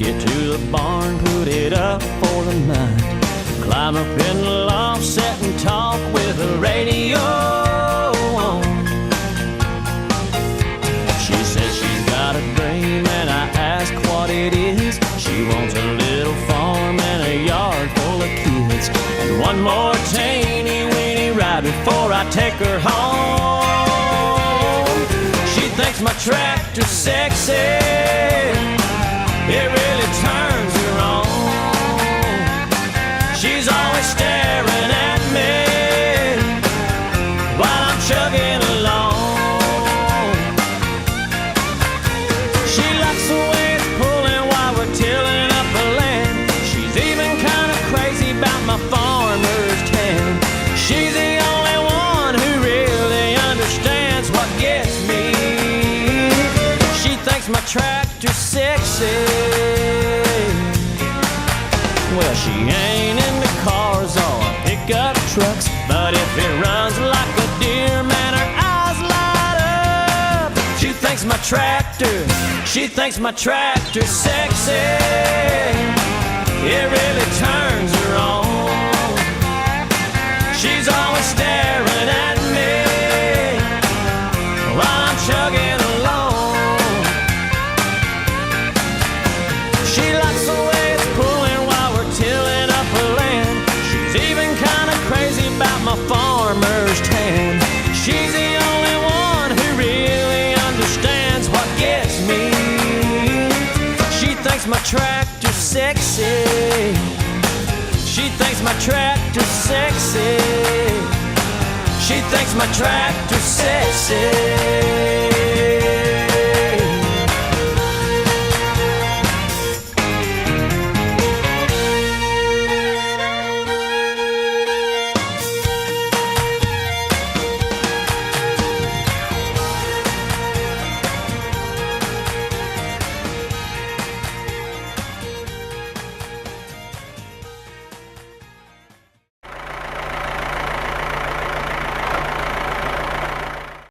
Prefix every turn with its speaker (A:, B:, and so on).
A: Get to the barn, put it up for the night. Climb up in the loft, sit and talk with the radio on. She says she's got a dream and I ask what it is. She wants a little farm and a yard full of kids, and one more teeny weeny ride before I take her home. She thinks my tractor's sexy, it really turns her on. She's always staring at me while I'm chugging along. She likes the way it's pulling while we're tilling up the land. She's even kind of crazy about my farmer's tan. She's the only one who really understands what gets me. She thinks my tractor's sexy. Well, she ain't into cars or pickup trucks, but if it runs like a deer, man, her eyes light up. She thinks my tractor's sexy, it really turns her on. She's always staring at me while I'm chugging along. She likes the way it's pulling while we're tilling up her land. She's even kind of crazy about my farmer's tan. She's the only one who really understands what gets me. She thinks my tractor's sexy. She thinks my tractor's sexy. She thinks my tractor's sexy.